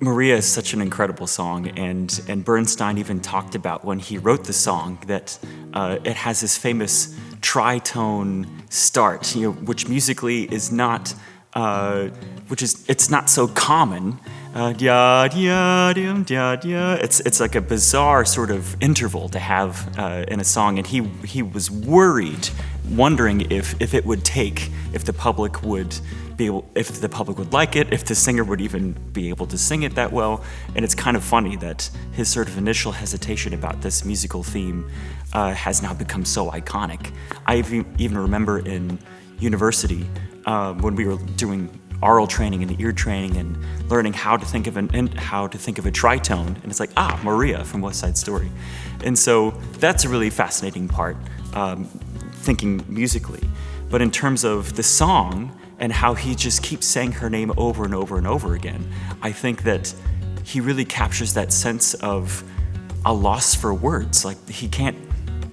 Maria is such an incredible song, and Bernstein even talked about when he wrote the song that it has this famous tritone start, which musically is not, it's not so common. It's like a bizarre sort of interval to have in a song, and he was worried, wondering if it would take, if the public would like it, if the singer would even be able to sing it that well. And it's kind of funny that his sort of initial hesitation about this musical theme has now become so iconic. I even remember in university when we were doing aural training and ear training and learning how to think of a tritone, and it's like, Maria from West Side Story. And so that's a really fascinating part, thinking musically. But in terms of the song and how he just keeps saying her name over and over and over again, I think that he really captures that sense of a loss for words. Like, he can't,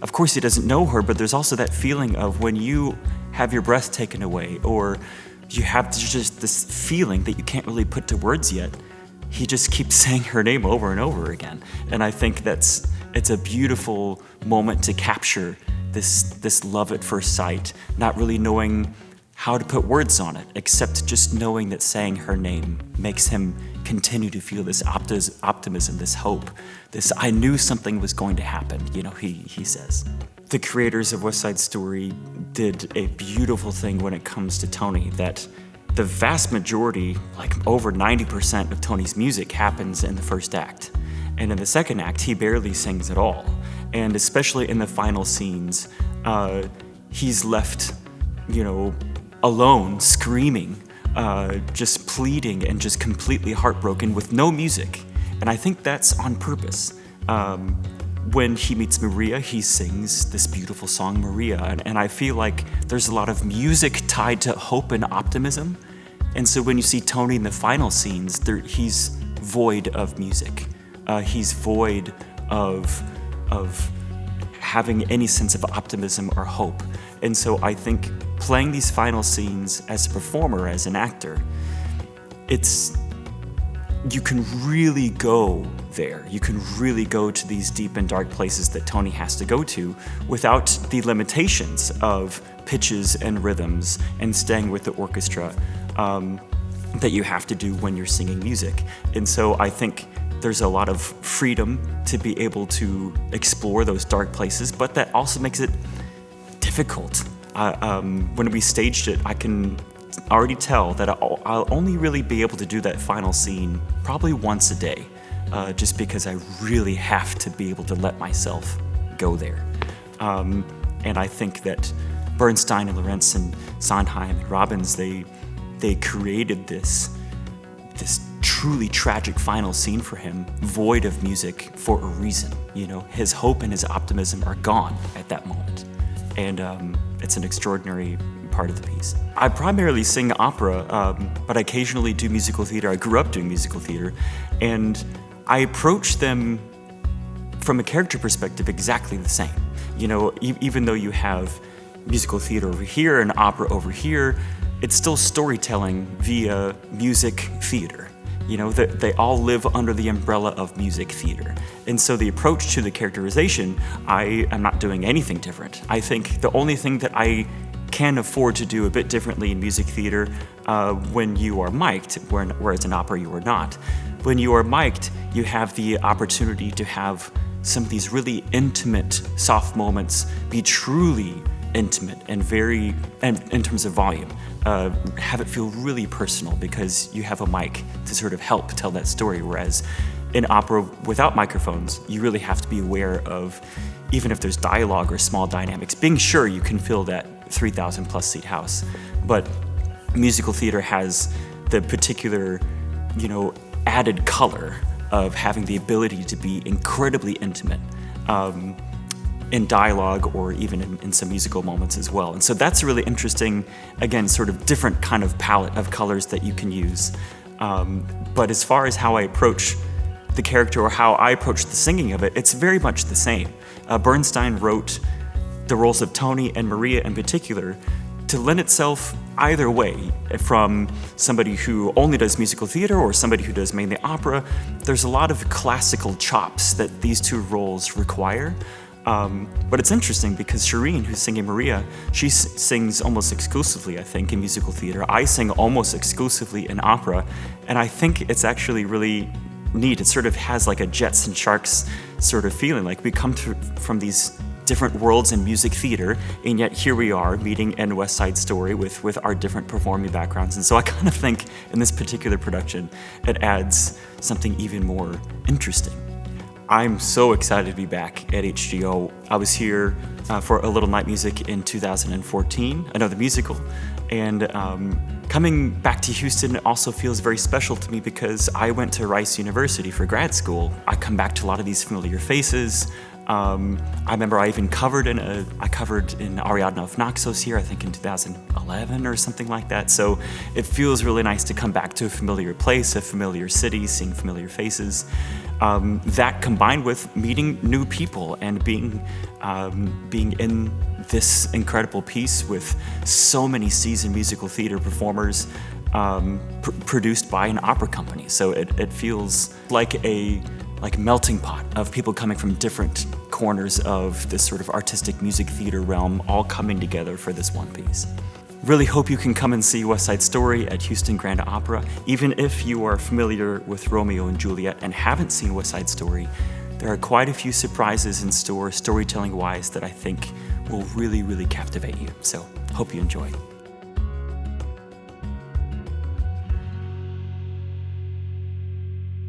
of course he doesn't know her, but there's also that feeling of when you have your breath taken away, or you have just this feeling that you can't really put to words yet. He just keeps saying her name over and over again. And I think it's a beautiful moment to capture this love at first sight, not really knowing how to put words on it, except just knowing that saying her name makes him continue to feel this optimism, this hope, this I knew something was going to happen, he says. The creators of West Side Story did a beautiful thing when it comes to Tony, that the vast majority, like over 90% of Tony's music, happens in the first act. And in the second act, he barely sings at all. And especially in the final scenes, he's left, alone, screaming, just pleading and just completely heartbroken with no music. And I think that's on purpose. When he meets Maria, he sings this beautiful song, Maria. And I feel like there's a lot of music tied to hope and optimism. And so when you see Tony in the final scenes, he's void of music. He's void of having any sense of optimism or hope. And so I think playing these final scenes as a performer, as an actor, you can really go there. You can really go to these deep and dark places that Tony has to go to without the limitations of pitches and rhythms and staying with the orchestra that you have to do when you're singing music. And so I think there's a lot of freedom to be able to explore those dark places, but that also makes it difficult. When we staged it, I can already tell that I'll only really be able to do that final scene probably once a day, just because I really have to be able to let myself go there. And I think that Bernstein and Lawrence and Sondheim and Robbins, they created this truly tragic final scene for him, void of music, for a reason. His hope and his optimism are gone at that moment. And it's an extraordinary part of the piece. I primarily sing opera, but I occasionally do musical theater. I grew up doing musical theater, and I approach them from a character perspective exactly the same. Even though you have musical theater over here and opera over here, it's still storytelling via music theater. They all live under the umbrella of music theater. And so the approach to the characterization, I am not doing anything different. I think the only thing that I can afford to do a bit differently in music theater when you are mic'd, whereas in opera you are not. When you are mic'd, you have the opportunity to have some of these really intimate, soft moments be truly intimate and in terms of volume, have it feel really personal because you have a mic to sort of help tell that story. Whereas in opera without microphones, you really have to be aware of, even if there's dialogue or small dynamics, being sure you can fill that 3,000 plus seat house. But musical theater has the particular, added color of having the ability to be incredibly intimate. In dialogue or even in some musical moments as well. And so that's a really interesting, again, sort of different kind of palette of colors that you can use. But as far as how I approach the character or how I approach the singing of it, it's very much the same. Bernstein wrote the roles of Tony and Maria in particular to lend itself either way, from somebody who only does musical theater or somebody who does mainly opera, there's a lot of classical chops that these two roles require. But it's interesting because Shireen, who's singing Maria, she sings almost exclusively, I think, in musical theater. I sing almost exclusively in opera, and I think it's actually really neat. It sort of has like a Jets and Sharks sort of feeling, like we come from these different worlds in music theater, and yet here we are meeting in West Side Story with our different performing backgrounds. And so I kind of think in this particular production, it adds something even more interesting. I'm so excited to be back at HGO. I was here for A Little Night Music in 2014, another musical, and coming back to Houston also feels very special to me because I went to Rice University for grad school. I come back to a lot of these familiar faces. I remember I even covered in Ariadne of Naxos here, I think in 2011 or something like that. So it feels really nice to come back to a familiar place, a familiar city, seeing familiar faces. That combined with meeting new people and being in this incredible piece with so many seasoned musical theater performers produced by an opera company. So it feels like a melting pot of people coming from different corners of this sort of artistic music theater realm, all coming together for this one piece. Really hope you can come and see West Side Story at Houston Grand Opera. Even if you are familiar with Romeo and Juliet and haven't seen West Side Story, there are quite a few surprises in store, storytelling-wise, that I think will really, really captivate you. So, hope you enjoy.